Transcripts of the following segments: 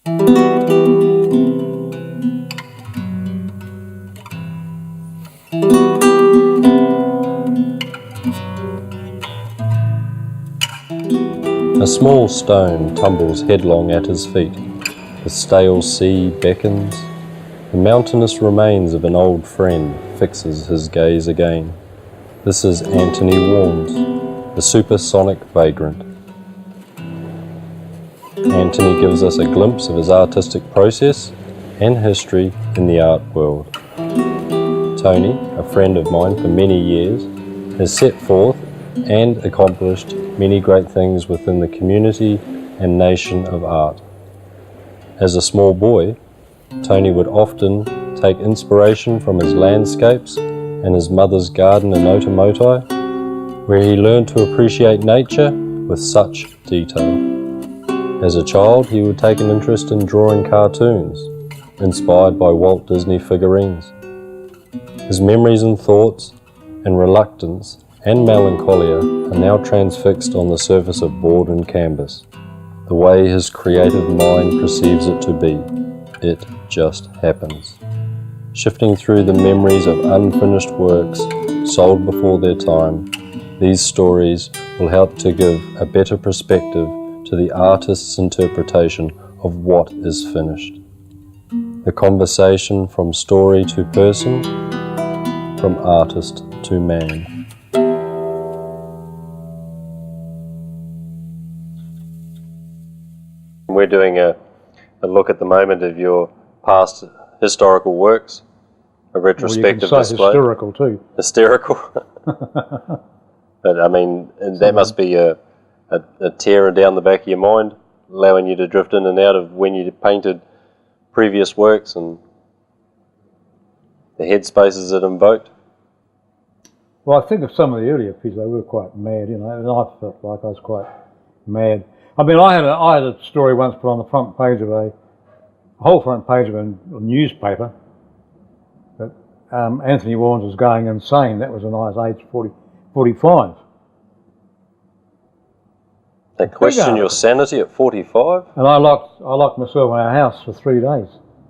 A small stone tumbles headlong at his feet. The stale sea beckons. The mountainous remains of an old friend fixes his gaze again. This is Antony Warnes, the supersonic vagrant. Antony gives us a glimpse of his artistic process and history in the art world. Tony, a friend of mine for many years, has set forth and accomplished many great things within the community and nation of art. As a small boy, Tony would often take inspiration from his landscapes and his mother's garden in Otamotai, where he learned to appreciate nature with such detail. As a child, he would take an interest in drawing cartoons, inspired by Walt Disney figurines. His memories and thoughts and reluctance and melancholia are now transfixed on the surface of board and canvas, the way his creative mind perceives it to be. It just happens. Shifting through the memories of unfinished works sold before their time, these stories will help to give a better perspective to the artist's interpretation of what is finished. The conversation from story to person, from artist to man. We're doing a look at the moment of your past historical works, a retrospective display. Hysterical too. Hysterical. But I mean, that must be a tear down the back of your mind, allowing you to drift in and out of when you painted previous works and the headspaces it invoked. Well, I think of some of the earlier pieces, they were quite mad, you know, and I felt like I was quite mad. I mean, I had a story once put on the front page of a whole front page of a newspaper that Antony Warnes was going insane. That was a nice age, 45. They question your sanity at 45? And I locked myself in our house for 3 days.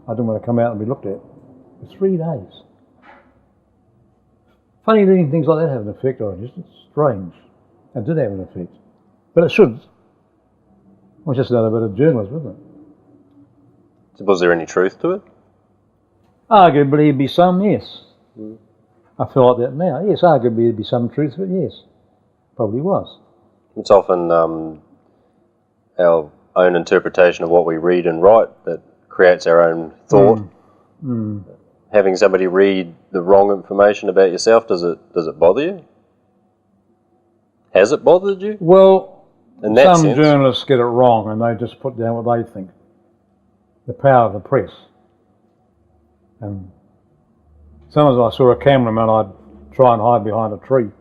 I didn't want to come out and be looked at. For 3 days. Funny things like that have an effect on you. It's strange. It did have an effect. But it should. Well, it's just another bit of journalism, isn't it? Was there any truth to it? Arguably there'd be some, yes. I feel like that now. Yes, arguably there'd be some truth to it, yes. Probably was. It's often our own interpretation of what we read and write that creates our own thought. Having somebody read the wrong information about yourself, does it bother you? Has it bothered you? Well, in that some sense? Journalists get it wrong and they just put down what they think. The power of the press. And sometimes I saw a cameraman, I'd try and hide behind a tree.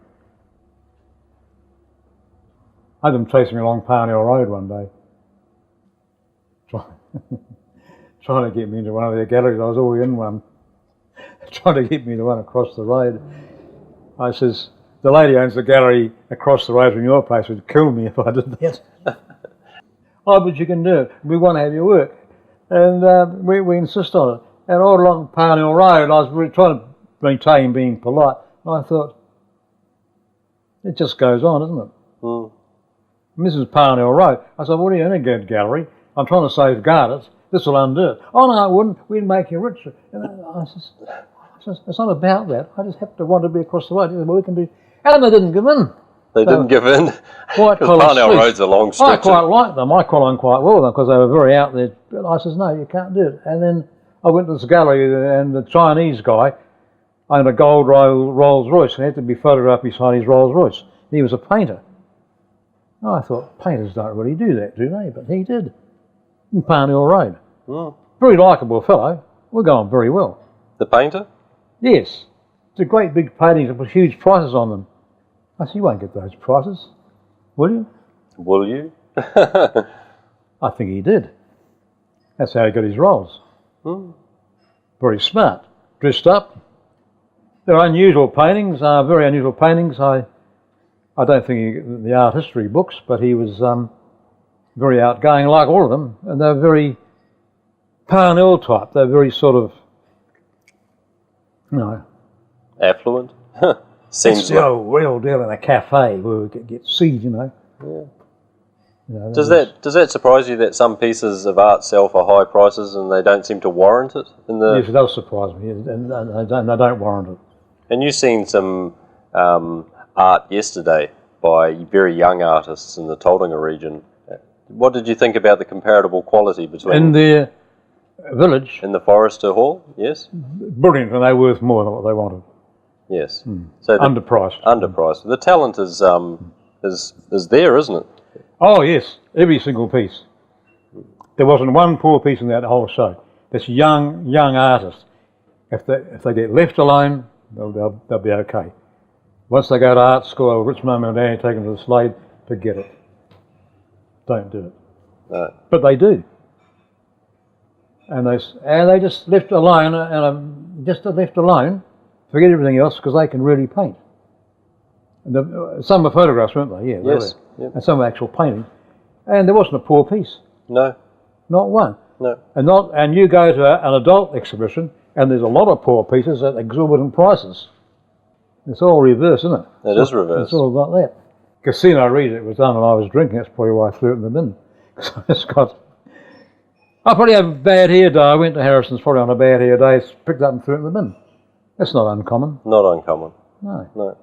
I had them chasing me along Parnell Road one day. Trying to get me into one of their galleries. I was already in one. Trying to get me to one across the road. I says, the lady owns the gallery across the road from your place would kill me if I did that. Oh, but you can do it. We want to have your work. And we insist on it. And all along Parnell Road, I was really trying to maintain being polite. And I thought, it just goes on, isn't it? Mrs. Parnell Road. I said, what are you in a good gallery? I'm trying to safeguard it. This will undo it. Oh, no, it wouldn't. We'd make you richer. And I says, it's not about that. I just happen to want to be across the road. Well, we can do. And they didn't give in. They didn't give in? Because Parnell Road's a long stretch. I quite liked them. I got on quite well with them because they were very out there. But I says, no, you can't do it. And then I went to this gallery and the Chinese guy owned a gold Rolls Royce and had to be photographed beside his Rolls Royce. He was a painter. Oh, I thought, painters don't really do that, do they? But he did. In Parnell Road. Very likeable fellow. We're going very well. The painter? Yes. It's a great big painting with huge prices on them. I said, you won't get those prices, will you? Will you? I think he did. That's how he got his roles. Very smart. Dressed up. They're unusual paintings, very unusual paintings. I don't think the art history books, but he was very outgoing, like all of them, and they're very Parnell type. They're very sort of, you know. Affluent? Seems like... real deal in a cafe where we get seed, you know. Yeah. You know, does that surprise you that some pieces of art sell for high prices and they don't seem to warrant it? Yes, it does surprise me, and they don't warrant it. And you've seen some art yesterday by very young artists in the Tauranga region. What did you think about the comparable quality between... In their village? In the Forester Hall, yes? Brilliant, and they're worth more than what they wanted. Yes. So underpriced. Underpriced. The talent is there, isn't it? Oh yes, every single piece. There wasn't one poor piece in that whole show. This young artists, if they get left alone, they'll be okay. Once they go to art school, a rich mum and dad take them to the Slade, forget it. Don't do it. No. But they do. And they just left alone, and just left alone, forget everything else, because they can really paint. And some were photographs, weren't they? Yeah, yes. They were. Yep. And some were actual painting. And there wasn't a poor piece. No. Not one. No. And you go to an adult exhibition, and there's a lot of poor pieces at exorbitant prices. It's all reverse, isn't it? It is reverse. It's all about that. Casino Read, it was done when I was drinking. That's probably why I threw it in the bin. I probably have a bad hair day. I went to Harrison's probably on a bad hair day, picked it up and threw it in the bin. That's not uncommon. Not uncommon. No. No.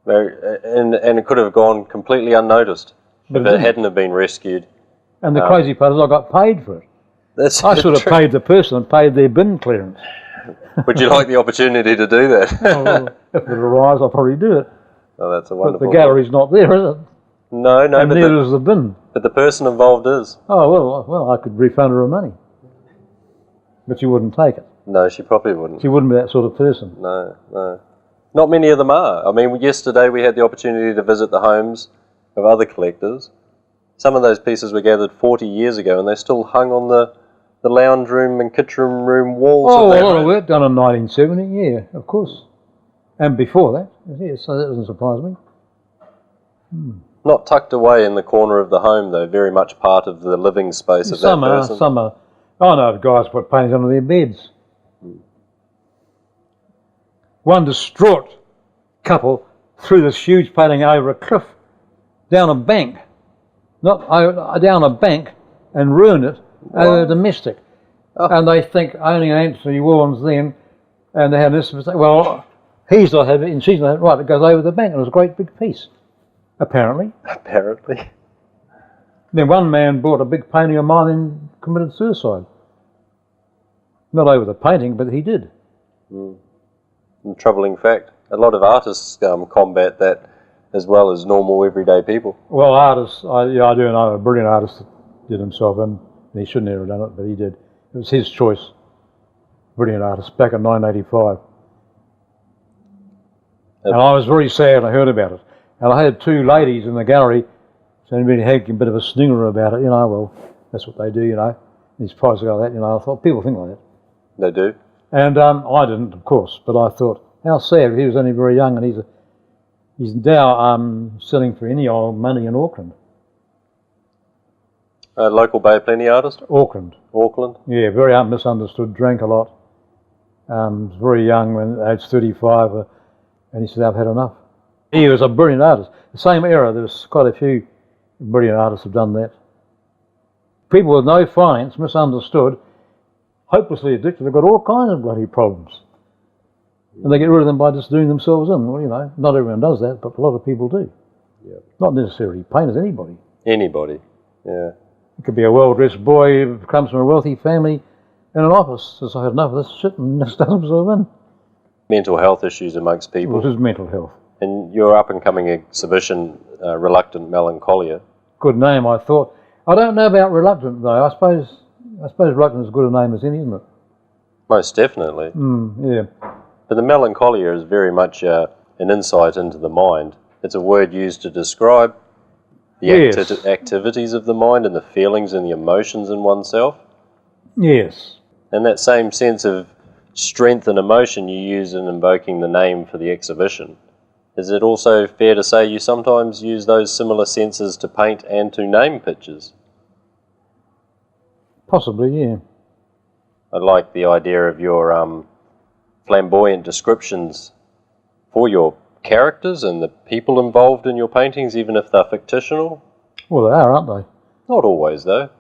And it could have gone completely unnoticed if it hadn't have been rescued. And the crazy part is I got paid for it. I should have paid the person and paid their bin clearance. Would you like the opportunity to do that? Well, if it arrives, I'll probably do it. Oh, that's a wonderful. But the gallery's not there, is it? No, and neither is the bin. But the person involved is. Oh, well, I could refund her money. But she wouldn't take it. No, she probably wouldn't. She wouldn't be that sort of person. No, no. Not many of them are. I mean, yesterday we had the opportunity to visit the homes of other collectors. Some of those pieces were gathered 40 years ago and they still hung on the lounge room and kitchen room walls. Oh, a lot of work done in 1970, yeah, of course. And before that, yeah, so that doesn't surprise me. Not tucked away in the corner of the home, though, very much part of the living space of that person. Some are. I know of guys put paintings under their beds. One distraught couple threw this huge painting over a cliff, down a bank, down a bank, and ruined it over domestic. Oh. And they think only Antony Warnes then, and they had this mistake. Well, he's not having it, and she's not having it. Right, it goes over the bank, and it was a great big piece, apparently. Apparently. Then one man bought a big painting of mine and committed suicide. Not over the painting, but he did. A troubling fact. A lot of artists combat that as well as normal everyday people. Well, artists, I do know a brilliant artist that did himself in. He shouldn't have done it, but he did. It was his choice. Brilliant artist, back in 1985. And I was very sad when I heard about it. And I had two ladies in the gallery saying really had a bit of a sninger about it, well, that's what they do, These prices go like that, I thought, people think like that. They do. And I didn't, of course, but I thought, how sad, he was only very young and he's now selling for any old money in Auckland. Local Bay of Plenty artist? Auckland. Yeah, very misunderstood, drank a lot. Was very young, when age 35, and he said, I've had enough. He was a brilliant artist. The same era, there's quite a few brilliant artists have done that. People with no finance, misunderstood, hopelessly addicted, they've got all kinds of bloody problems. And they get rid of them by just doing themselves in. Well, not everyone does that, but a lot of people do. Yep. Not necessarily painters, anybody. Anybody, yeah. It could be a well-dressed boy who comes from a wealthy family in an office, says, I've had enough of this shit, and just does himself in. Mental health issues amongst people. Well, it is mental health. And your up-and-coming exhibition, Reluctant Melancholia. Good name, I thought. I don't know about Reluctant, though. I suppose Reluctant is as good a name as any, isn't it? Most definitely. Yeah. But the melancholia is very much an insight into the mind. It's a word used to describe the activities of the mind and the feelings and the emotions in oneself. Yes. And that same sense of strength and emotion you use in invoking the name for the exhibition. Is it also fair to say you sometimes use those similar senses to paint and to name pictures? Possibly, yeah. I like the idea of your flamboyant descriptions for your characters and the people involved in your paintings, even if they're fictional. Well, they are, aren't they? Not always, though.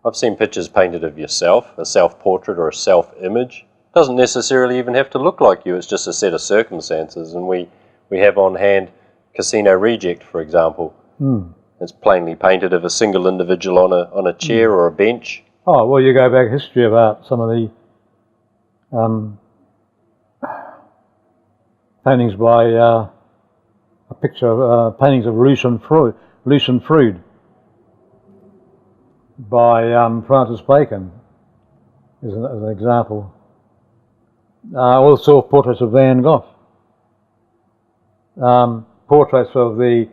I've seen pictures painted of yourself, a self-portrait or a self-image. Doesn't necessarily even have to look like you, it's just a set of circumstances. And we have on hand Casino Reject, for example. It's plainly painted of a single individual on a chair or a bench. Oh, well, you go back history about some of the paintings by a picture of paintings of Lucian Freud by Francis Bacon as an example. Also portraits of Van Gogh, portraits of the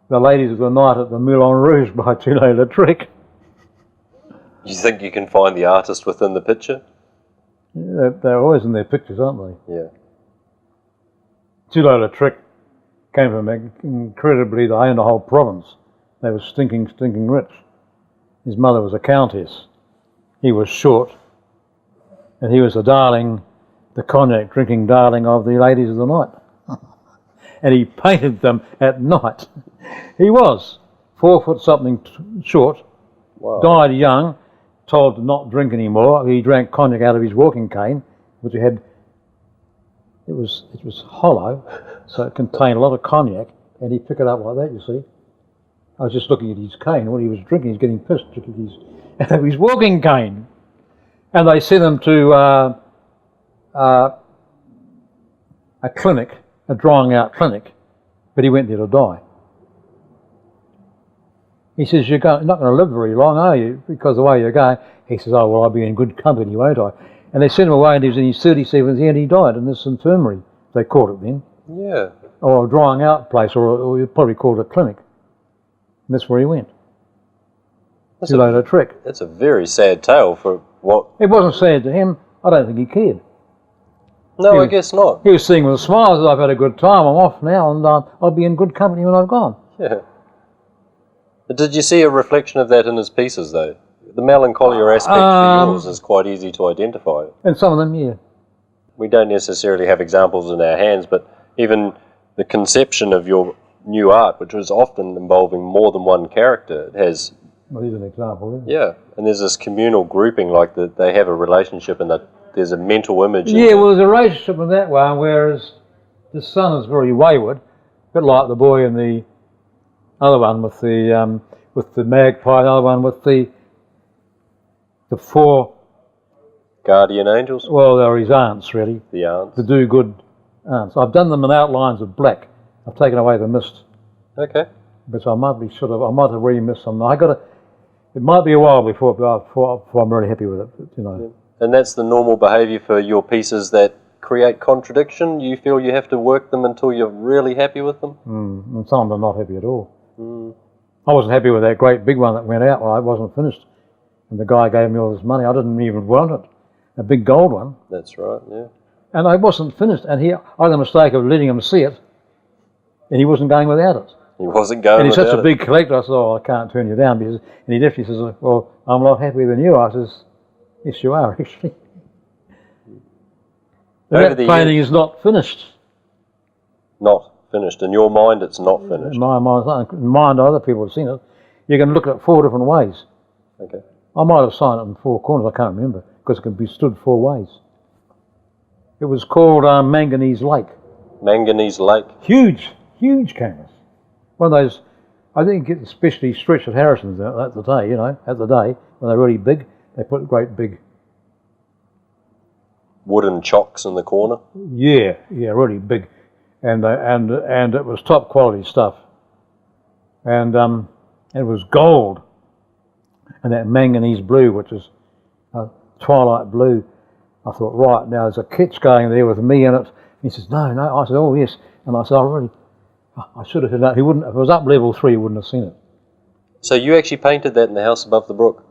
ladies of the night at the Moulin Rouge by Toulouse-Lautrec. You think you can find the artist within the picture? Yeah, they're always in their pictures, aren't they? Yeah. Toulouse-Lautrec came from incredibly, they owned a whole province. They were stinking rich. His mother was a countess. He was short, and he was the darling, the cognac drinking darling of the ladies of the night. And he painted them at night. He was 4 foot something short, died young, told to not drink anymore. He drank cognac out of his walking cane, which it was hollow, so it contained a lot of cognac, and he'd pick it up like that, you see. I was just looking at his cane. When he was drinking, he was getting pissed out of his walking cane. And they sent him to a clinic, a drying out clinic, but he went there to die. He says, you're not going to live very long, are you? Because the way you're going. He says, oh, well, I'll be in good company, won't I? And they sent him away, and he was in his 37th year, and he died in this infirmary. They called it then. Yeah. Or a drying out place, or you probably called it a clinic. And that's where he went. Toulouse-Lautrec. That's a very sad tale for what... It wasn't sad to him. I don't think he cared. No, I guess not. He was singing with a smile, says, I've had a good time, I'm off now, and I'll be in good company when I've gone. Yeah. But did you see a reflection of that in his pieces, though? The melancholia aspect for yours is quite easy to identify. And some of them, yeah. We don't necessarily have examples in our hands, but even the conception of your new art, which was often involving more than one character, it has... Well, here's an example, yeah, and there's this communal grouping, like that they have a relationship and that there's a mental image. Yeah, well, there's a relationship in that one, whereas the son is very wayward, a bit like the boy in the other one with the magpie, the other one with the four... Guardian angels? Well, they're his aunts, really. The aunts. The do-good aunts. I've done them in outlines of black. I've taken away the mist. Okay. But I might have really missed some. It might be a while before I'm really happy with it, you know. Yeah. And that's the normal behaviour for your pieces that create contradiction? You feel you have to work them until you're really happy with them? And some of them are not happy at all. I wasn't happy with that great big one that went out. Well, I wasn't finished. And the guy gave me all this money. I didn't even want it. A big gold one. That's right, yeah. And I wasn't finished. And I had the mistake of letting him see it. And he wasn't going without it. He wasn't going and he's without such a big collector. I said, oh, I can't turn you down. Because, and he definitely says, well, I'm a lot happier than you. I says, yes, you are, actually. That painting is not finished. Not finished. In your mind, it's not finished. In my mind, it's not. In the mind of other people have seen it. You can look at it 4 different ways. Okay. I might have signed it in 4 corners. I can't remember because it can be stood 4 ways. It was called Manganese Lake. Manganese Lake. Huge canvas. One of those, I think, especially stretched at Harrison's at the day, you know, at the day, when they're really big, they put great big... wooden chocks in the corner? Yeah, really big. And it was top quality stuff. And it was gold. And that manganese blue, which is twilight blue. I thought, right, now there's a catch going there with me in it. He says, no. I said, oh, yes. And I said, I should have said that. He wouldn't. If it was up level 3, he wouldn't have seen it. So you actually painted that in the house above the brook?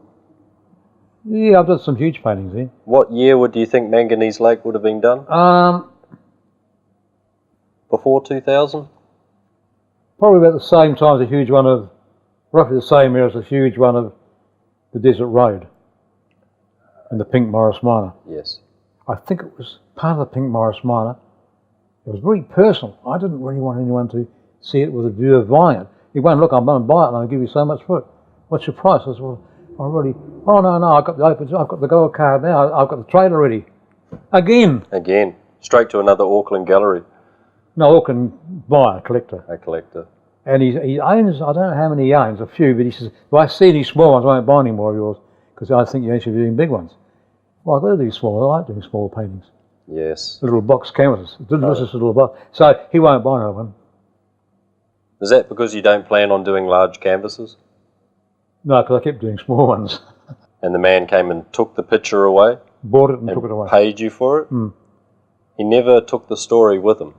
Yeah, I've done some huge paintings there. What year do you think Manganese Lake would have been done? Before 2000? Probably about the same time as a huge one of, roughly the same year as a huge one of the Desert Road. and the pink Morris Minor. Yes. I think it was part of the pink Morris Minor. It was very personal. I didn't really want anyone to see it with a view of buying it. He went, look, I'm going to buy it and I'll give you so much for it. What's your price? I said, well, oh no, I've got the gold card now. I've got the trailer ready. Again. Straight to another Auckland gallery. No, Auckland buyer, collector. A collector. And he owns, I don't know how many he owns, a few, but he says, if I see these small ones, I won't buy any more of yours, because I think you should be doing big ones. Well, I've got to do small. I like doing small paintings. Yes. Little box canvases. Delicious little box. So he won't buy another one. Is that because you don't plan on doing large canvases? No, because I kept doing small ones. And the man came and took the picture away? Bought it and took it away. Paid you for it? Mm. He never took the story with him.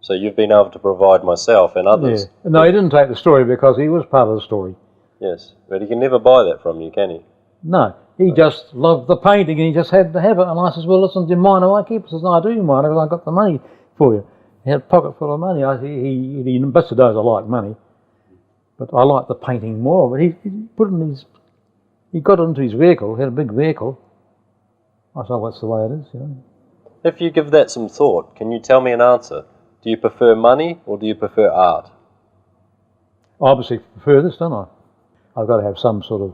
So you've been able to provide myself and others. Yeah. No, he didn't take the story because he was part of the story. Yes, but he can never buy that from you, can he? No, he just loved the painting and he just had to have it. And I says, well, listen, do you mind if I keep it? He says, no, I do mind because I've got the money for you. He had a pocket full of money. He invested those. I like money, but I like the painting more. But he put in his, he got into his vehicle, had a big vehicle. I said, well, that's the way it is, you know. If you give that some thought, can you tell me an answer? Do you prefer money or do you prefer art? I obviously prefer this, don't I? I've got to have some sort of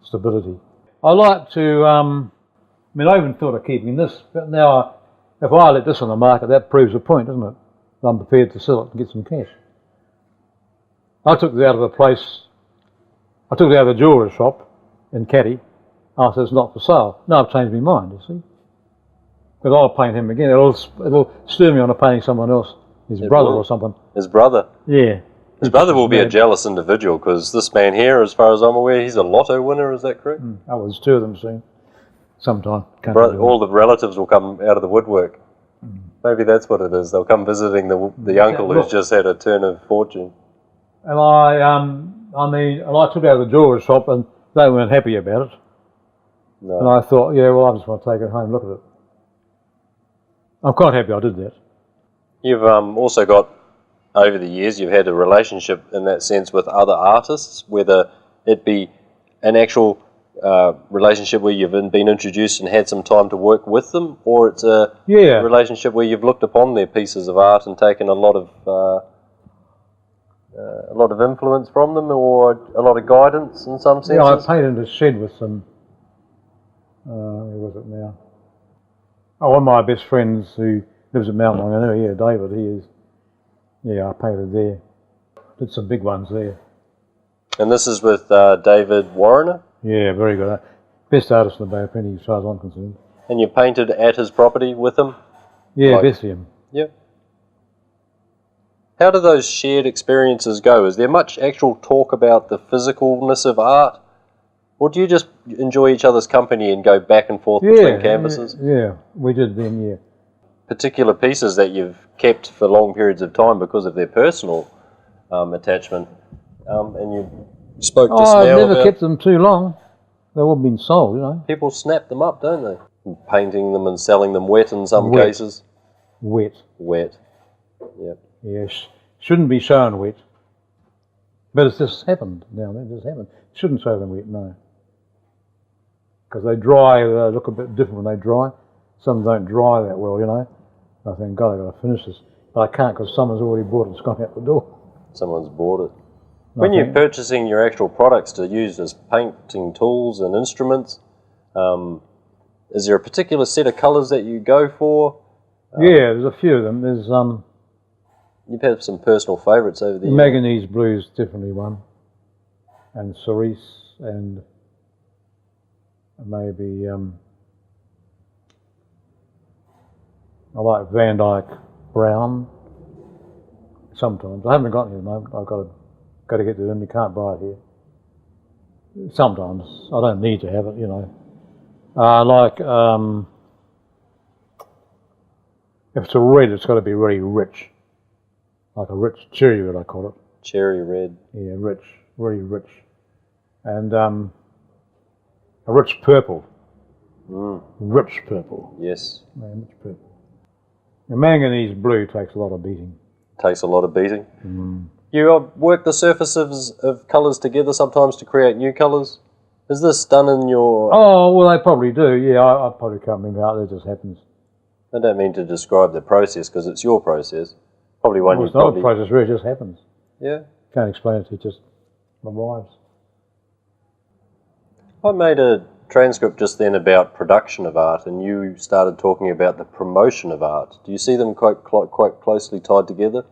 stability. I like to, I even thought of keeping this, but now if I let this on the market, that proves a point, doesn't it? I'm prepared to sell it and get some cash. I took it out of a place, I took it out of a jewellery shop in Katikati. I said, it's not for sale. No, I've changed my mind, you see. But I'll paint him again. It'll stir me on to painting someone else, his brother or something. His brother? Yeah. His brother will be a jealous individual because this man here, as far as I'm aware, he's a lotto winner, is that correct? I will two of them soon. Sometime. All the relatives will come out of the woodwork. Maybe that's what it is. They'll come visiting the uncle who's just had a turn of fortune. And I took it out of the jewellery shop and they weren't happy about it. No. And I thought, yeah, well, I just want to take it home and look at it. I'm quite happy I did that. You've also got, over the years, you've had a relationship in that sense with other artists, whether it be an actual relationship where you've been introduced and had some time to work with them, or it's a relationship where you've looked upon their pieces of art and taken a lot of influence from them, or a lot of guidance in some senses? Yeah, I painted a shed with some, where was it now? Oh, one of my best friends who lives in Mount Maunganui, David, I painted there. Did some big ones there. And this is with David Warnes? Yeah, very good. Best artist in the Bay of Plenty as far as I'm concerned. And you painted at his property with him? Yeah, Bessium. Yeah. How do those shared experiences go? Is there much actual talk about the physicalness of art? Or do you just enjoy each other's company and go back and forth between canvases? Yeah, we did then, yeah. Particular pieces that you've kept for long periods of time because of their personal attachment. And you spoke just now I've never kept them too long. They've all been sold, you know. People snap them up, don't they? Painting them and selling them wet in some cases. Wet. Yep. Yes. Shouldn't be shown wet. But it's just happened now. It just happened. Shouldn't show them wet, no. Because they dry, they look a bit different when they dry. Some don't dry that well, you know. I think, God, I've got to finish this. But I can't because someone's already bought it. It's gone out the door. Someone's bought it. When you're purchasing your actual products to use as painting tools and instruments, is there a particular set of colours that you go for? Yeah, there's a few of them. There's You've had some personal favourites over the years. Manganese blue is definitely one, and cerise, and maybe I like Van Dyke brown. Sometimes I haven't got any at the moment. I've got to get to them. You can't buy it here. Sometimes I don't need to have it, you know. I like if it's a red, it's got to be really rich. Like a rich cherry red, I call it. Cherry red. Yeah, rich, very rich. And a rich purple. Rich purple. Yes. Yeah, rich purple. The manganese blue takes a lot of beating. Takes a lot of beating. You work the surfaces of colours together sometimes to create new colours? Is this done in your... Oh, well, they probably do. Yeah, I probably can't remember how it just happens. I don't mean to describe the process because it's your process. Probably one Well, you it's not probably... a process where it just happens. Yeah. Can't explain it, it just arrives. I made a transcript just then about production of art, and you started talking about the promotion of art. Do you see them quite closely tied together?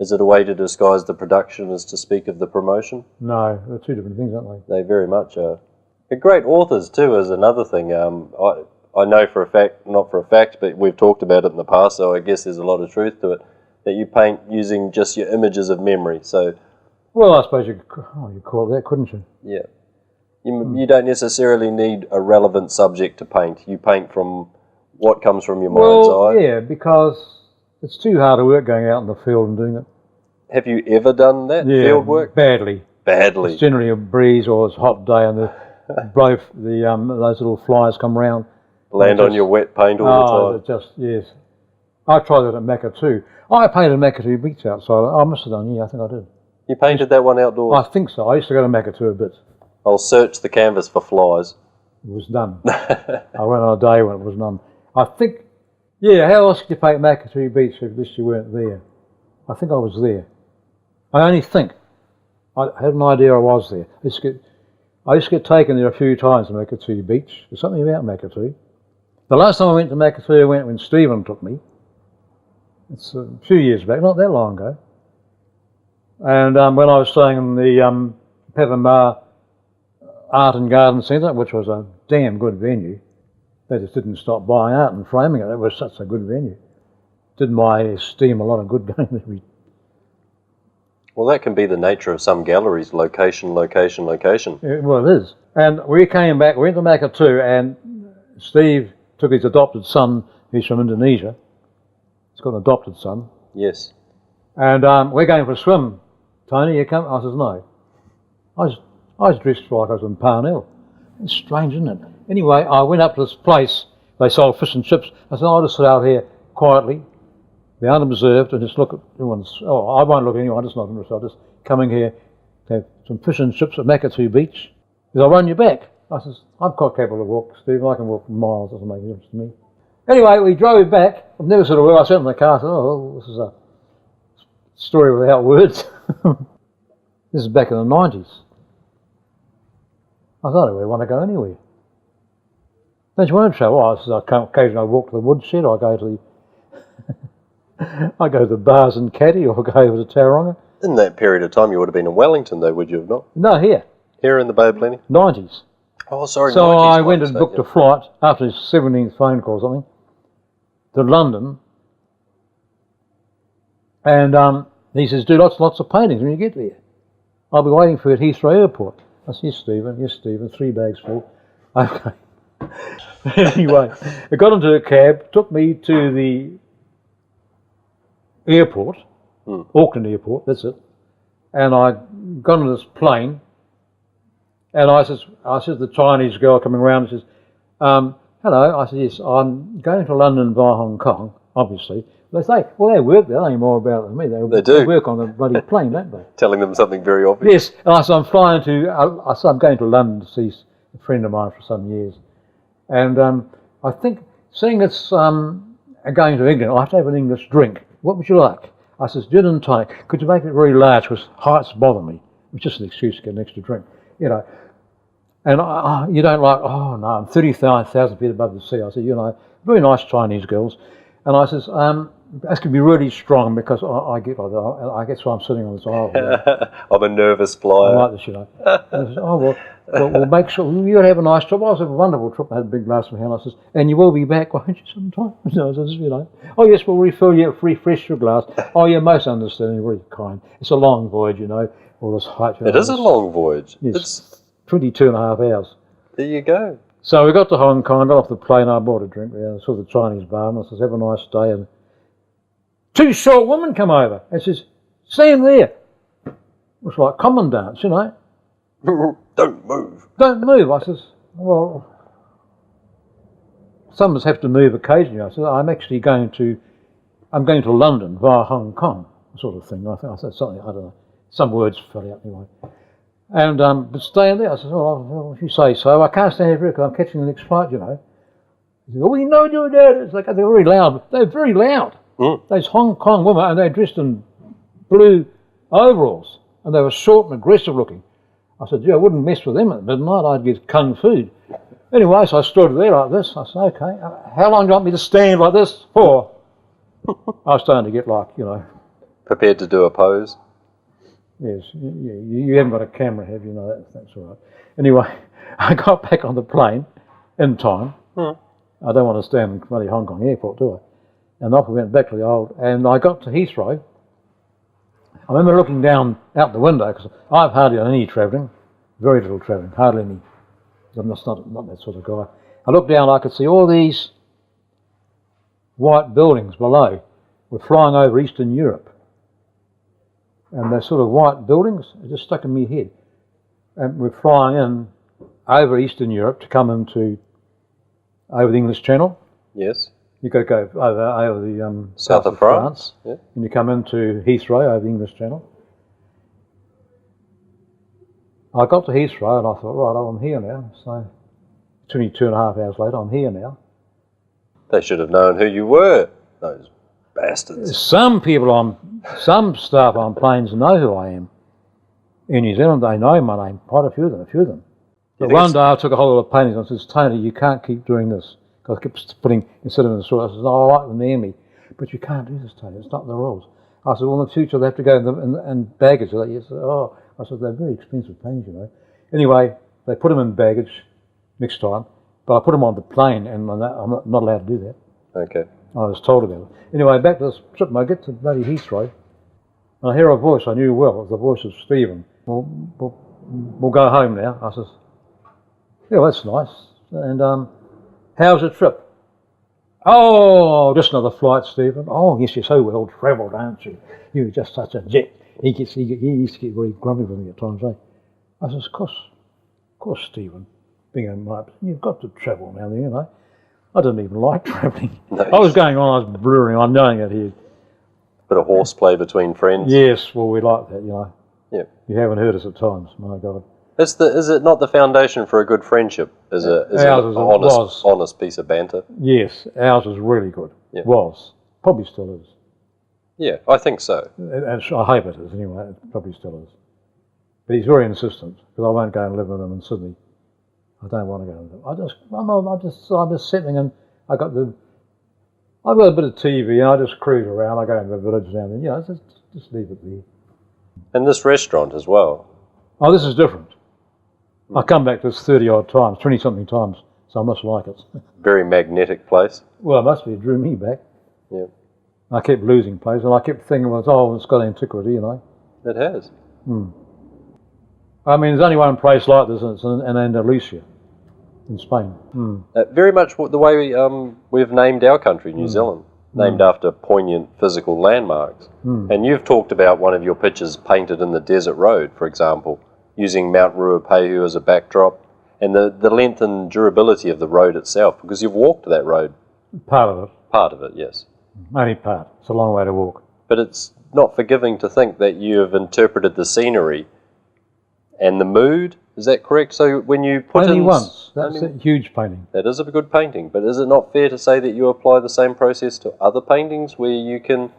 Is it a way to disguise the production as to speak of the promotion? No, they're two different things, aren't they? They very much are. They're great authors too, is another thing. I know for a fact, not for a fact, but we've talked about it in the past, so I guess there's a lot of truth to it, that you paint using just your images of memory. So, well, I suppose you'd call it that, couldn't you? yeah. You don't necessarily need a relevant subject to paint. You paint from what comes from your mind's eye. Yeah, because it's too hard to work going out in the field and doing it. Have you ever done that, field work? Badly. Badly. It's generally a breeze or it's a hot day and the those little flies come round. Land on your wet paint all the time. Yes. I tried that at Macca too. I painted Macca Beach outside. I must have done, yeah, I think I did. You painted that one outdoors? I think so. I used to go to Macca a bit. I'll search the canvas for flies. It was none. I went on a day when it was none. I think, yeah, how else could you paint Macca Beach if at least you weren't there? I think I was there. I only think. I had an idea I was there. I used to get taken there a few times to Macca Beach. There's something about Macca. The last time I went to Macca, I went when Stephen took me. It's a few years back, not that long ago. And when I was staying in the Pevamar Art and Garden Centre, which was a damn good venue. They just didn't stop buying art and framing it. It was such a good venue. Did my esteem a lot of good going there. Well, that can be the nature of some galleries, location, location, location. Yeah, well, it is. And we came back, we went to Macca too, and Steve took his adopted son, who's from Indonesia. He's got an adopted son. Yes. And we're going for a swim. Tony, you come? I says, no. I was dressed like I was in Parnell. It's strange, isn't it? Anyway, I went up to this place. They sold fish and chips. I said, I'll just sit out here quietly, be unobserved, and just look at everyone's... Oh, I won't look at anyone, I'm just not interested. I'm just coming here to have some fish and chips at Macca Beach. He said, I'll run you back. I says, I'm quite capable of walk, Steve. I can walk miles. Doesn't make any difference to me. Anyway, we drove back. I've never said a word. I sat in the car and said, oh, this is a story without words. This is back in the 90s. I don't really want to go anywhere. Don't you want to travel? I said, occasionally I walk to the woodshed, I go to the I go to the bars in Katikati, or go over to Tauranga. In that period of time you would have been in Wellington though, would you have not? No, here. Here in the Bay of Plenty? 90s. Oh, sorry, so 90s. I went and booked a flight after his 17th phone call or something to London, and he says, do lots and lots of paintings when you get there. I'll be waiting for you at Heathrow Airport. I said, yes, Stephen, 3 bags full. Okay. Anyway, I got into a cab, took me to the airport, Auckland Airport, that's it, and I got on this plane, and I said to the Chinese girl coming around, she says, hello, I said, yes, I'm going to London via Hong Kong, obviously. They say, well, they work there, they know more about it than me. They do. They work on the bloody plane, don't they? Telling them something very obvious. Yes, and I said, I'm going to London to see a friend of mine for some years. And I think, seeing it's going to England, I have to have an English drink. What would you like? I says, gin and tonic. Could you make it very large, because heights bother me. It's just an excuse to get an extra drink, you know. And you don't like, oh no, I'm 30,000 feet above the sea. I said, you know, very nice Chinese girls. And I says, that's going to be really strong, because I get like that. I guess why I'm sitting on this island. I'm a nervous flyer. I like this, you know. And I says, oh, well, we'll make sure you'll have a nice trip. I was a wonderful trip. I had a big glass of hand. I says, and you will be back, won't you, sometime? So I says, you know, oh yes, we'll refill you, refresh your glass. Oh, you're most understanding, very kind. It's a long voyage, you know, all this height. It is a long voyage. Yes, it's 22.5 hours. There you go. So we got to Hong Kong, got off the plane, I bought a drink there, I saw the Chinese barman, I says, have a nice day, and 2 short women come over, and says, stand there. It was like commandants, you know. Don't move. Don't move. I says, well, some of us have to move occasionally. I said, I'm going to London via Hong Kong, sort of thing. I said something, I don't know, some words fell out anyway. And but staying there, I said, well, if you say so, I can't stay here because I'm catching the next flight, you know. He said, well, you know you're there. It's like they're very loud. They're very loud. Those Hong Kong women, and they're dressed in blue overalls, and they were short and aggressive looking. I said, yeah, I wouldn't mess with them at midnight. I'd get kung fu. Anyway, so I stood there like this. I said, okay, how long do you want me to stand like this for? I was starting to get like, you know. Prepared to do a pose? Yes, you haven't got a camera, have you? No, that's all right. Anyway, I got back on the plane in time. I don't want to stand in bloody Hong Kong airport, do I? And off we went back to the old, and I got to Heathrow. I remember looking down out the window, because I've hardly done any travelling, very little travelling, hardly any. I'm just not that sort of guy. I looked down, I could see all these white buildings below were flying over Eastern Europe. And those sort of white buildings, it just stuck in my head. And we're flying in over Eastern Europe to come over the English Channel. Yes. You've got to go over the south of France. Yeah. And you come into Heathrow over the English Channel. I got to Heathrow and I thought, right, I'm here now. So it's only 2.5 hours later, I'm here now. They should have known who you were, those bastards. Some staff on planes know who I am. In New Zealand, they know my name, quite a few of them. But one day I took a whole lot of paintings and I said, Tony, you can't keep doing this. Because I kept putting, instead of in the store, I said, oh, I like them near me. But you can't do this, Tony, it's not the rules. I said, well, in the future they have to go in baggage. He said, oh, I said, they're very expensive paintings, you know. Anyway, they put them in baggage next time, but I put them on the plane and I'm not allowed to do that. Okay. I was told about it. Anyway, back to this trip, I get to bloody Heathrow, and I hear a voice I knew well. It was the voice of Stephen. We'll go home now. I says, yeah, that's nice. And how's the trip? Oh, just another flight, Stephen. Oh, yes, you're so well travelled, aren't you? You're just such a jet. He used to get very grumpy with me at times, eh? I says, of course, Stephen, being a mate, you've got to travel now, you know. I didn't even like travelling. No, I was going on, I was brewing, I'm knowing it here. Bit of horseplay between friends. Yes, well, we like that, you know. Yeah. You haven't heard us at times, my God. Is it not the foundation for a good friendship? Is it an honest piece of banter? Yes, ours was really good. Yeah. Was. Probably still is. Yeah, I think so. And I hope it is anyway, it probably still is. But he's very insistent, because I won't go and live with him in Sydney. I don't want to go and live. I'm just sitting and I've got a bit of TV and I just cruise around. I go into the village down there, you know, just leave it there. And this restaurant as well. Oh, this is different. I come back this 30-odd times, 20-something times, so I must like it. Very magnetic place. Well, it must be. It drew me back. Yeah. I kept losing places, and I kept thinking, well, it's got antiquity, you know. It has. I mean, there's only one place like this, and it's in Andalusia, in Spain. Very much the way we've named our country, New Zealand, named after poignant physical landmarks. And you've talked about one of your pictures painted in the desert road, for example, using Mount Ruapehu as a backdrop, and the length and durability of the road itself, because you've walked that road. Part of it. Part of it, yes. Only part. It's a long way to walk. But it's not forgiving to think that you have interpreted the scenery and the mood. Is that correct? So when you put only once. That's a huge painting. That is a good painting. But is it not fair to say that you apply the same process to other paintings where you can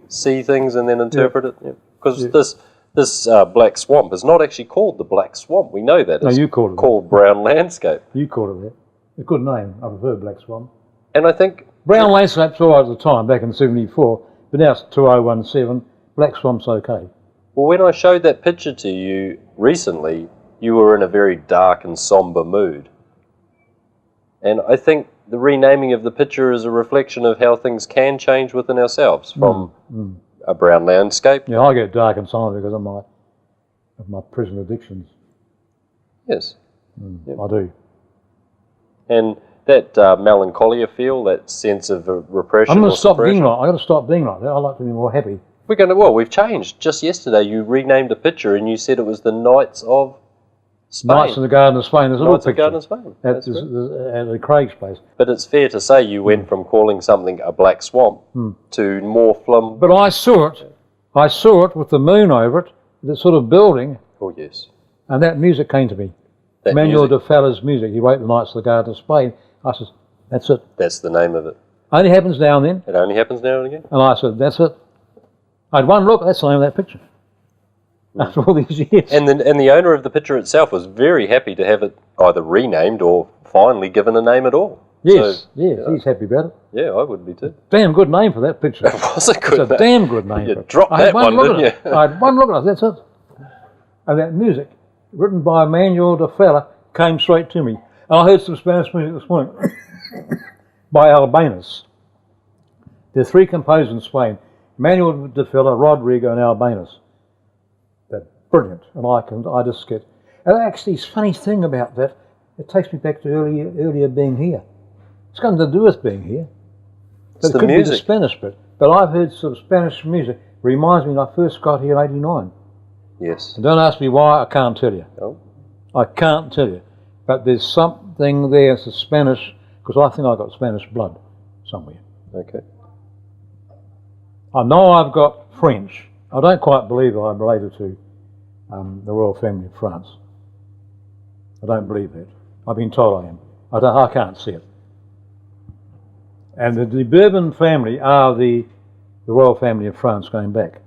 see things and then interpret it? Because this Black Swamp is not actually called the Black Swamp. We know that. No, you called it called Brown Landscape. You called it that. A good name. I prefer Black Swamp. And I think Brown Landscape's all right at the time, back in '74, but now it's 2017. Black Swamp's okay. Well, when I showed that picture to you recently, you were in a very dark and sombre mood. And I think the renaming of the picture is a reflection of how things can change within ourselves from a brown landscape. Yeah, I get dark and sombre because of my prison addictions. Yes. I do. And that melancholia feel, that sense of repression. I'm going to stop being like. I've got to stop being like that. I like to be more happy. We've changed. Just yesterday you renamed a picture and you said it was the Knights of Spain. Nights in the Garden of Spain. There's a Knights little of Garden of Spain. At the Craig's place. But it's fair to say you went from calling something a black swamp to more flam. But I saw it with the moon over it, the sort of building. Oh yes. And that music came to me. That Manuel music? de Fella's music. He wrote The Knights of the Garden of Spain. I said, that's it. That's the name of it. Only happens now and then. It only happens now and again? And I said, that's it. I had one look, that's the name of that picture. After all these years. And the owner of the picture itself was very happy to have it either renamed or finally given a name at all. Yes, So, yes, he's happy about it. Yeah, I would be too. Damn good name for that picture. It was a good It's a name. damn good name. You for it. dropped I had that one, look didn't at it. you? I had one look at it, that's it. And that music, written by Manuel de Fella, came straight to me. And I heard some Spanish music this morning by Albanus. There are three composers in Spain, Manuel de Fella, Rodrigo and Albanus. They're brilliant, and I just get... And actually, it's a funny thing about that, it takes me back to earlier being here. It's got nothing to do with being here. It's But the it could music. be the Spanish bit. But I've heard sort of Spanish music. Reminds me when I first got here in '89. Yes. And don't ask me why, I can't tell you. Oh. I can't tell you. But there's something there, it's a Spanish, because I think I've got Spanish blood somewhere. Okay. I know I've got French. I don't quite believe that I'm related to the royal family of France. I don't believe that. I've been told I am. I can't see it. And the Bourbon family are the royal family of France going back.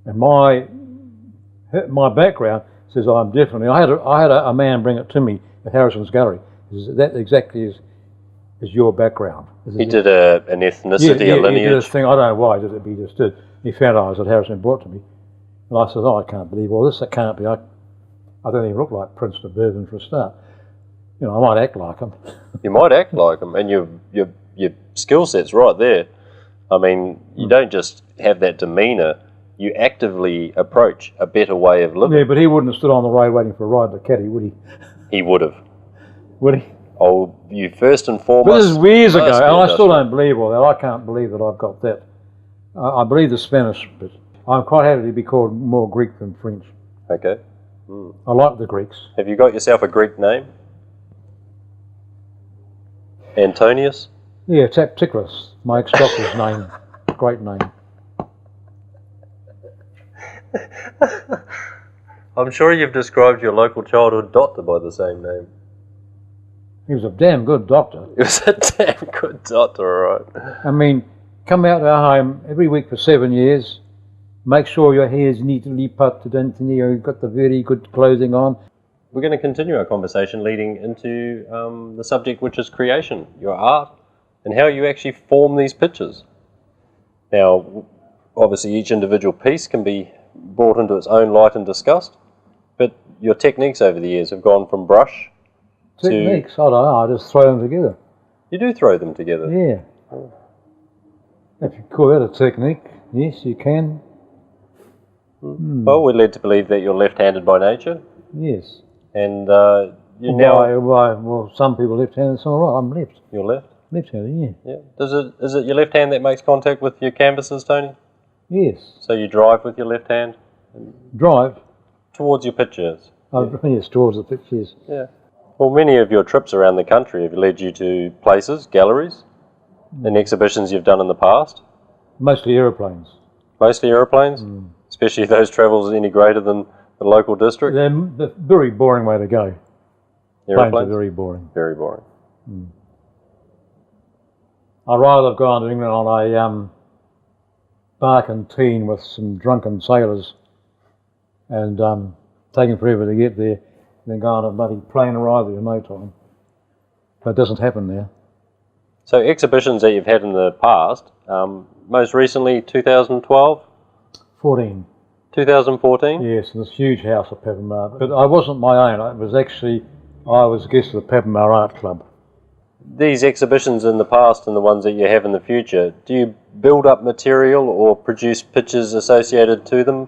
And my background says I'm definitely. I had a man bring it to me at Harrison's Gallery. That exactly is your background. He did an ethnicity, a He lineage. did this thing. I don't know why he did it, but he just did. He found out I was at Harrison, brought it to me, and I said, "Oh, I can't believe all this. It can't be. I don't even look like Prince de Bourbon for a start. You know, I might act like him." You might act like him, and your skill set's right there. I mean, you don't just have that demeanour, you actively approach a better way of living. Yeah, but he wouldn't have stood on the road waiting for a ride to Katikati, would he? He would have. Would he? Oh, you first and But foremost... this is years ago, must be and I still industrial. don't believe all that. I can't believe that I've got that. I believe the Spanish, but I'm quite happy to be called more Greek than French. Okay. I like the Greeks. Have you got yourself a Greek name? Antonius? Yeah, Tapticlus, my ex-doctor's name. Great name. I'm sure you've described your local childhood doctor by the same name. He was a damn good doctor. He was a damn good doctor, all right. I mean, come out to our home every week for 7 years. Make sure your hair is neatly put to Antony, you've got the very good clothing on. We're going to continue our conversation leading into the subject, which is creation, your art, and how you actually form these pictures. Now, obviously each individual piece can be brought into its own light and discussed, but your techniques over the years have gone from brush Techniques, I don't know, I just throw them together. You do throw them together. Yeah. If you call that a technique, yes, you can. Well, we're led to believe that you're left-handed by nature, Yes. and you now... Well, some people left-handed, some are right. I'm left. You're left? Left-handed, yeah. Yeah. Is it your left hand that makes contact with your canvases, Tony? Yes. So you drive with your left hand Drive. towards your pictures? Yes, towards the pictures. Yeah. Well, many of your trips around the country have led you to places, galleries, and exhibitions you've done in the past. Mostly aeroplanes. Mostly aeroplanes, especially if those travels any greater than the local district. They're the very boring way to go. Planes are Aeroplanes? very boring. Very boring. I'd rather have gone to England on a barkentine with some drunken sailors and taken forever to get there than go on a bloody plane arrival in no time. But it doesn't happen now. So exhibitions that you've had in the past, most recently 2012, 14. 2014? Yes, in this huge house at Peppermar. But I wasn't my own. It was actually, I was a guest of the Peppermar Art Club. These exhibitions in the past and the ones that you have in the future, do you build up material or produce pictures associated to them?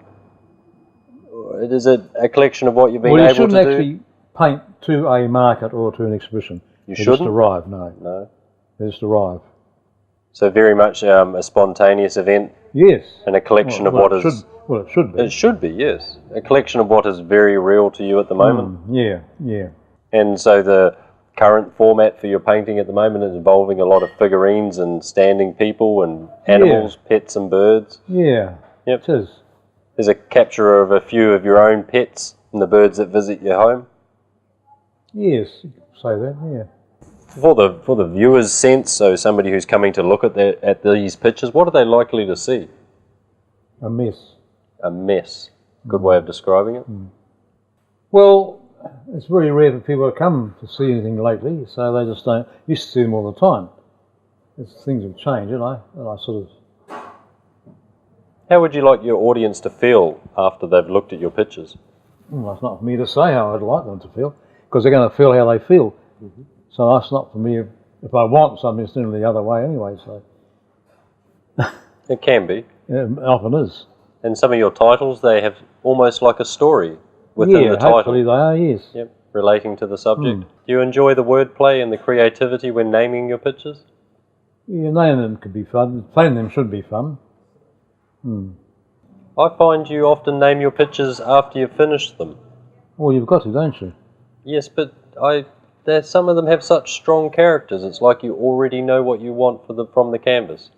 Or is it a collection of what you've been Well, you able shouldn't to actually paint to a market or to an exhibition. You They shouldn't? just arrive, no. No. They just arrive. So very much a spontaneous event Yes. and a collection of Well, what is... Well, it should be. It should be, yes. A collection of what is very real to you at the moment. Yeah, yeah. And so the current format for your painting at the moment is involving a lot of figurines and standing people and animals, pets and birds. Yeah, Yep. it is. There's a capture of a few of your own pets And the birds that visit your home? Yes, you could say that, yeah. For the viewer's sense, so somebody who's coming to look at these pictures, what are they likely to see? A mess. A mess. Good way of describing it. Well, it's very rare for people to come to see anything lately, so they just don't. Used to see them all the time. Things have changed, and I sort of. How would you like your audience to feel after they've looked at your pictures? Well, it's not for me to say how I'd like them to feel, because they're going to feel how they feel. So that's not for me. If I want something, it's generally the other way anyway. So It can be. it often is. And some of your titles, they have almost like a story within the title. Hopefully they are. Yes. Yep, relating to the subject. Do you enjoy the wordplay and the creativity when naming your pictures? Yeah, naming them could be fun. Playing them should be fun. I find you often name your pictures after you've finished them. Well, you've got to, don't you? Yes, but some of them have such strong characters. It's like you already know what you want from the canvas.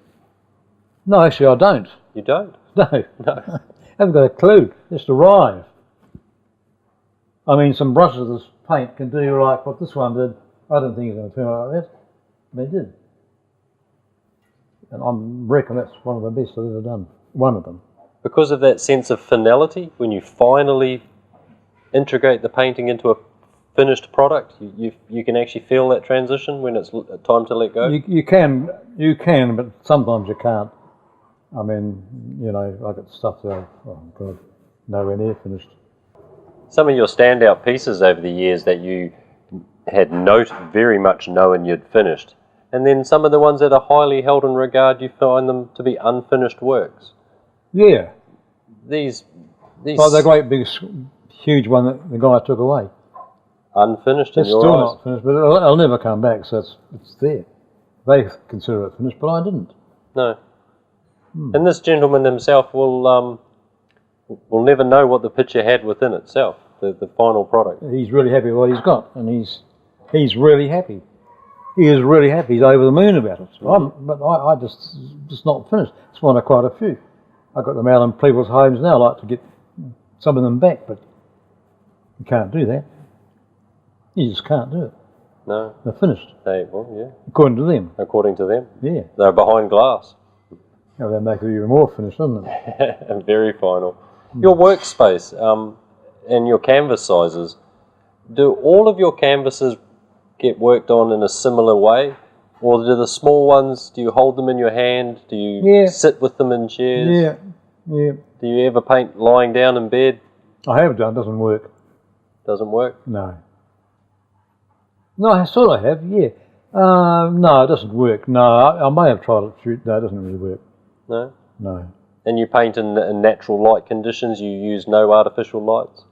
No, actually, I don't. You don't? No. No. Haven't got a clue. Just arrive. I mean, some brushes of this paint can do like what this one did. I didn't think it was going to turn out like that. They did. And I reckon that's one of the best I've ever done. One of them. Because of that sense of finality, when you finally integrate the painting into a finished product, you can actually feel that transition when it's time to let go? You can, but sometimes you can't. I mean, you know, I got stuff that, oh God, nowhere near finished. Some of your standout pieces over the years that you had very much known you'd finished, and then some of the ones that are highly held in regard, you find them to be unfinished works. Yeah. These Like the great big, huge one that the guy took away. Unfinished in your eyes. It's still not finished, but it'll never come back, so it's there. They consider it finished, but I didn't. No. And this gentleman himself will never know what the picture had within itself, the final product. He's really happy with what he's got, and he's really happy. He is really happy. He's over the moon about it. But I just not finished. It's one of quite a few. I've got them out in people's homes now. I like to get some of them back, but you can't do that. You just can't do it. No. They're finished. Well, yeah. According to them. According to them. Yeah. They're behind glass. Yeah, that makes it even more finished, doesn't it? And very final. Your workspace and your canvas sizes, do all of your canvases get worked on in a similar way? Or do the small ones, do you hold them in your hand? Do you sit with them in chairs? Yeah. Do you ever paint lying down in bed? I have done. It doesn't work. Doesn't work? No. No, I sort of have, yeah. No, it doesn't work. No, I may have tried it. No, it doesn't really work. No? No. And you paint in natural light conditions? You use no artificial lights?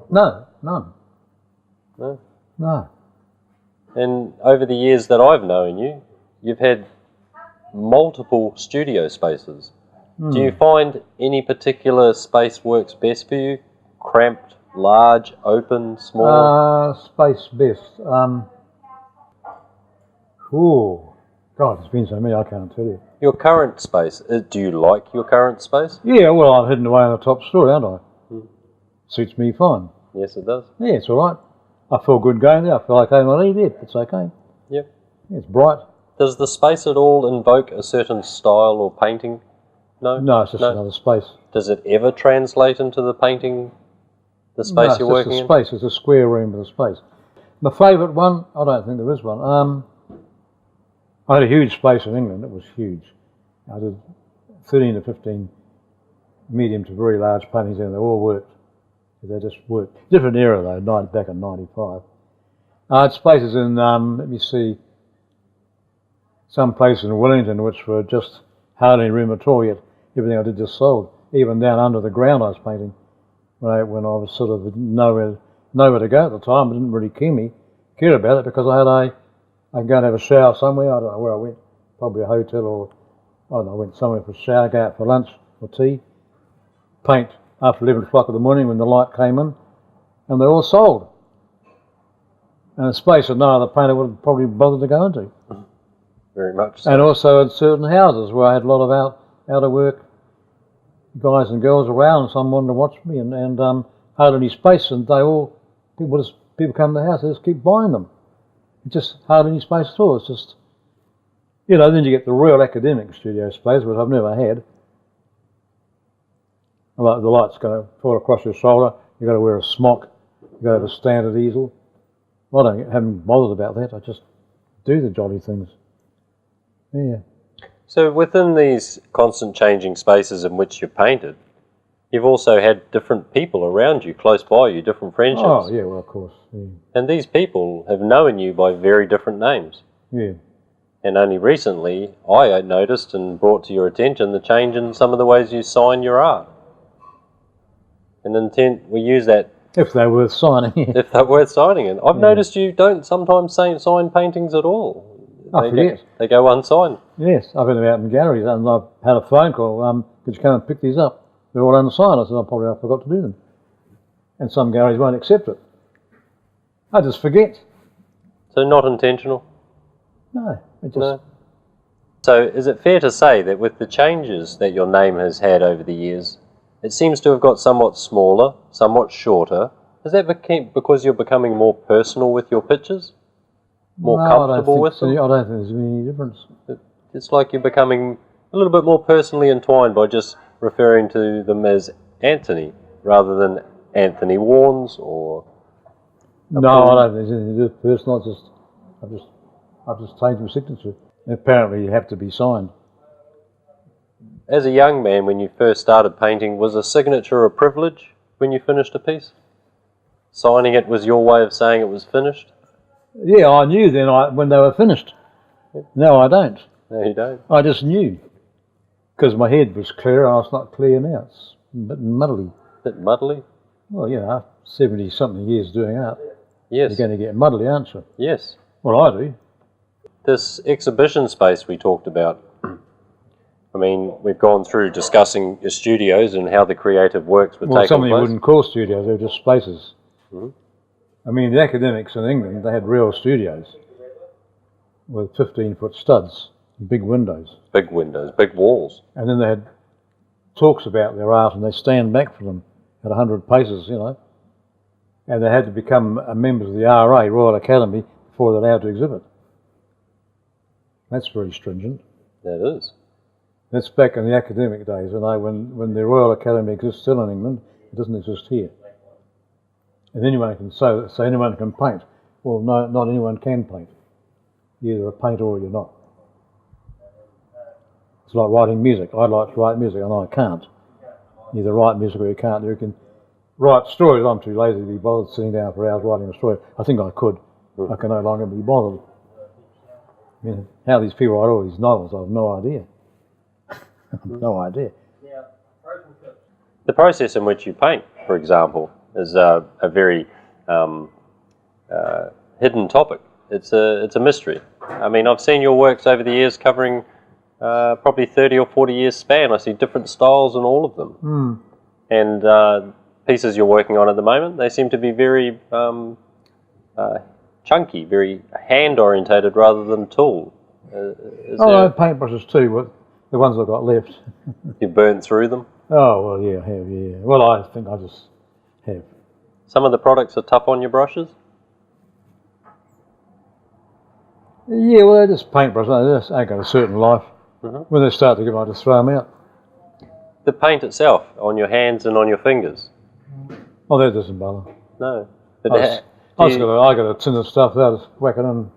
No, none. No? No. And over the years that I've known you, you've had multiple studio spaces. Do you find any particular space works best for you? Cramped, large, open, small? Space best. God, it's been so many, I can't tell you. Your current space, do you like your current space? Yeah, well, I'm hidden away on the top story, aren't I? Suits me fine. Yes, it does. Yeah, it's all right. I feel good going there. I feel okay when I leave it. It's okay. Yep. Yeah, it's bright. Does the space at all invoke a certain style or painting? No? No, it's just another space. Does it ever translate into the painting, the space you're working in? It's just a space. It's a square room with a space. My favourite one, I don't think there is one. I had a huge space in England. It was huge. I did 13 to 15 medium to very large paintings and they all worked. They just worked. Different era though, back in 95. I had spaces in, let me see, some places in Wellington which were just hardly any room at all, yet everything I did just sold. Even down under the ground I was painting when I was sort of nowhere to go at the time. I didn't really care about it because I could go and have a shower somewhere. I don't know where I went, probably a hotel or, I don't know, I went somewhere for a shower, go out for lunch or tea, paint after 11 o'clock in the morning when the light came in, and they're all sold. And a space that no other painter would have probably bothered to go into. Very much so. And also in certain houses where I had a lot of outer work, guys and girls around, and some wanted to watch me, and hardly any space, and people come to the house, they just keep buying them. It's just hardly any space at all. It's just, then you get the real academic studio space, which I've never had. Like the light's going to fall across your shoulder, you've got to wear a smock, you've got to have a standard easel. I haven't bothered about that, I just do the jolly things. Yeah. So within these constant changing spaces in which you've painted, you've also had different people around you, close by you, different friendships. Oh, yeah, well, of course. Yeah. And these people have known you by very different names. Yeah. And only recently, I noticed and brought to your attention the change in some of the ways you sign your art. And we use that... If they're worth signing. If they're worth signing. And I've noticed you don't sometimes sign paintings at all. I forget. They go unsigned. Yes, I've been out in galleries and I've had a phone call, could you come and pick these up? They're all unsigned. I said, I forgot to do them. And some galleries won't accept it. I just forget. So not intentional? No, it just... No. So is it fair to say that with the changes that your name has had over the years, it seems to have got somewhat smaller, somewhat shorter? Is that because you're becoming more personal with your pictures? More comfortable with them? I don't think there's any difference. It's like you're becoming a little bit more personally entwined by just referring to them as Antony rather than Antony Warnes or... No, I don't think there's anything to do with personal. I've just changed my signature. Apparently you have to be signed. As a young man, when you first started painting, was a signature a privilege when you finished a piece? Signing it was your way of saying it was finished? Yeah, I knew then when they were finished. No, I don't. No, you don't. I just knew. Because my head was clear and it's not clear now. It's a bit muddly. Bit muddly? Well, 70-something years doing art. Yes. You're going to get muddly, aren't you? Yes. Well, I do. This exhibition space we talked about, I mean, we've gone through discussing your studios and how the creative works were taking place. Well, some you wouldn't call studios, they were just spaces. Mm-hmm. I mean, the academics in England, they had real studios with 15-foot studs, big windows. Big windows, big walls. And then they had talks about their art and they stand back from them at 100 paces, And they had to become members of the RA, Royal Academy, before they're allowed to exhibit. That's very stringent. That is. That's back in the academic days, when the Royal Academy exists still in England, it doesn't exist here. And anyone can say anyone can paint. Well, no, not anyone can paint. You're either a painter or you're not. It's like writing music. I'd like to write music and I can't. You either write music or you can't. You can write stories. I'm too lazy to be bothered sitting down for hours writing a story. I think I could. I can no longer be bothered. I mean, how these people write all these novels, I have no idea. No idea. The process in which you paint, for example, is a very hidden topic. It's a mystery. I mean, I've seen your works over the years covering probably 30 or 40 years span. I see different styles in all of them. And pieces you're working on at the moment, they seem to be very chunky, very hand-orientated rather than tool. I have paintbrushes too, but the ones I've got left. You burn through them? Oh, well, yeah, I have, yeah. Well, I think I just have. Some of the products are tough on your brushes? Yeah, well, they're just paintbrushes. They got a certain life. When they start to give, I just throw them out. The paint itself, on your hands and on your fingers? Oh, that doesn't bother. No. I got a tin of stuff, I just whack it in.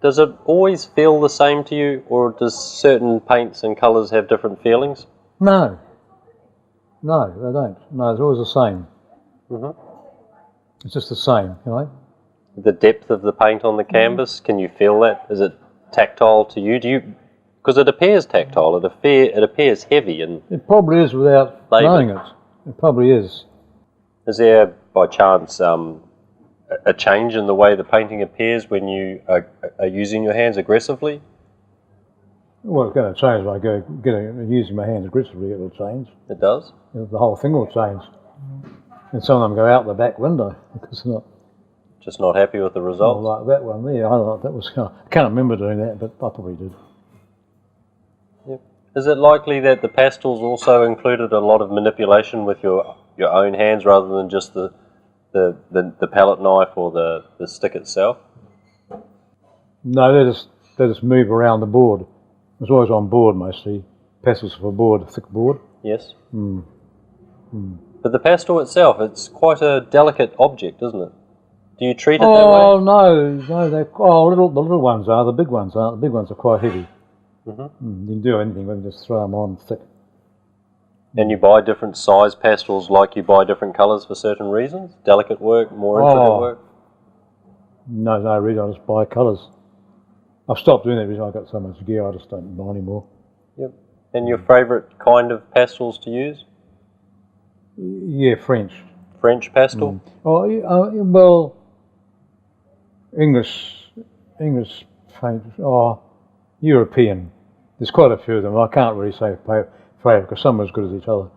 Does it always feel the same to you, or does certain paints and colours have different feelings? No. No, they don't. No, it's always the same. It's just the same, The depth of the paint on the canvas, can you feel that? Is it tactile to you? Because it appears tactile, it appears heavy. And it probably is without knowing it. It probably is. Is there, by chance, a change in the way the painting appears when you are using your hands aggressively? Well, it's going to change when I go using my hands aggressively. It will change. It does? The whole thing will change. And some of them go out the back window because they're not. Just not happy with the results? Well, like that one there. I thought that was. I can't remember doing that, but I probably did. Yep. Is it likely that the pastels also included a lot of manipulation with your own hands rather than just the palette knife or the stick itself? No, they just move around the board. It was always on board mostly. Pastels for board, thick board. Yes. But the pastel itself, it's quite a delicate object, isn't it? Do you treat it that way? Oh no, the little ones are. The big ones aren't. The big ones are quite heavy. You can do anything with them, just throw them on thick. And you buy different size pastels like you buy different colours for certain reasons? Delicate work, more intricate work? No reason, I just buy colours. I've stopped doing that because I've got so much gear, I just don't buy anymore. Yep. And your favourite kind of pastels to use? Yeah, French. French pastel? Well, English paint, European. There's quite a few of them. I can't really say favourite because some are as good as each other.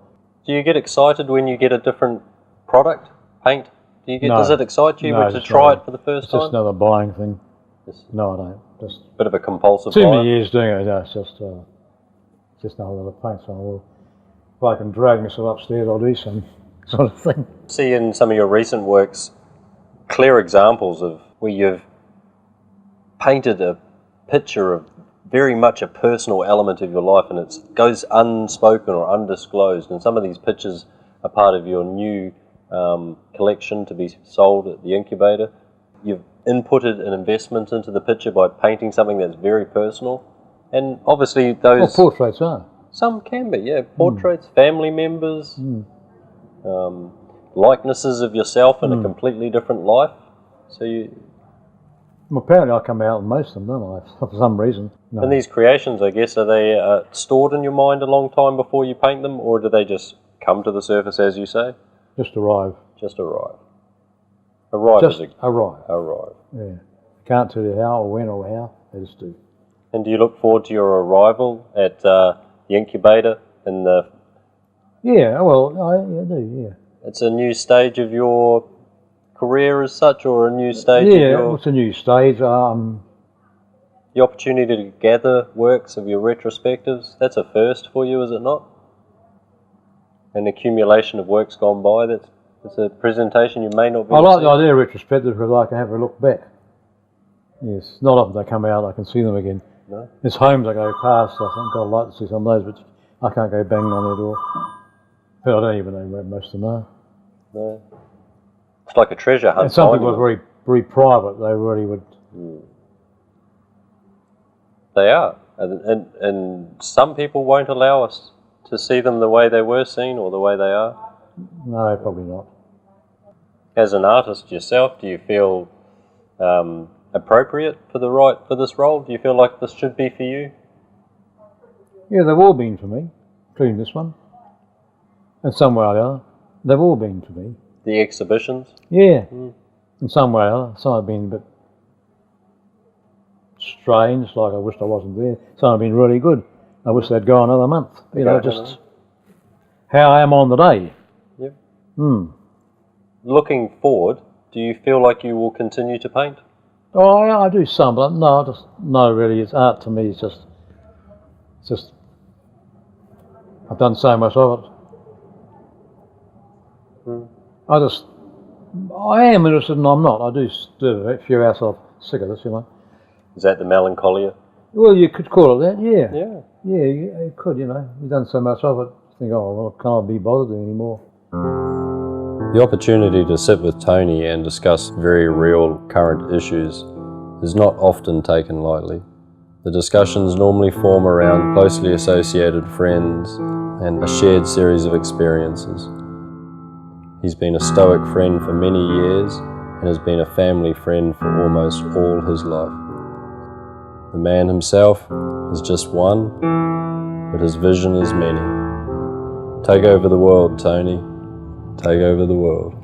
Do you get excited when you get a different product, paint? Does it excite you to try it for the first time? It's just another buying thing. No, I don't. Just a bit of a compulsive too buyer. many years doing it. No, it's just another little paint. So if I can drag myself upstairs, I'll do some sort of thing. See in some of your recent works clear examples of where you've painted a picture of very much a personal element of your life, and it goes unspoken or undisclosed, and some of these pictures are part of your new collection to be sold at the Incubator. You've inputted an investment into the picture by painting something that's very personal, and obviously those... Well, portraits are. Some can be, yeah. Portraits, family members, likenesses of yourself in a completely different life. So Well, apparently I come out in most of them, don't I, for some reason. No. And these creations, I guess, are they stored in your mind a long time before you paint them, or do they just come to the surface, as you say? Just arrive. Just arrive. Arrive. Just arrive. Arrive. Yeah. Can't tell you how or when or how, they just do. And do you look forward to your arrival at the Incubator in the... Yeah, well, I do, yeah. It's a new stage of your career as such, or a new stage of your... Yeah, it's a new stage. The opportunity to gather works of your retrospectives, that's a first for you, is it not? An accumulation of works gone by, that's a presentation you may not be... I like the idea of retrospective because I can have a look back. Yes, not often they come out, I can see them again. No? There's homes I go past, I think I'd like to see some of those, but I can't go banging on their door. But I don't even know where most of them are. No. It's like a treasure hunt. And some people are very private, they really would... They are. And some people won't allow us to see them the way they were seen or the way they are. No, probably not. As an artist yourself, do you feel appropriate for this role? Do you feel like this should be for you? Yeah, they've all been for me, including this one. In some way or the other. They've all been for me. The exhibitions? Yeah. In some way or other. Some have been a bit strange, like I wished I wasn't there. Some have been really good. I wish they'd go another month. You know, just how I am on the day. Yep. Looking forward, do you feel like you will continue to paint? Oh, I do some, but no, really, it's art to me. It's just, I've done so much of it. I am interested and I'm not. I do a few hours off, sick of this, you know. Is that the melancholia? Well, you could call it that, yeah. Yeah. Yeah, you could, you know. You've done so much of it. You think, oh, well, I can't be bothered anymore. The opportunity to sit with Tony and discuss very real current issues is not often taken lightly. The discussions normally form around closely associated friends and a shared series of experiences. He's been a stoic friend for many years and has been a family friend for almost all his life. The man himself is just one, but his vision is many. Take over the world, Tony. Take over the world.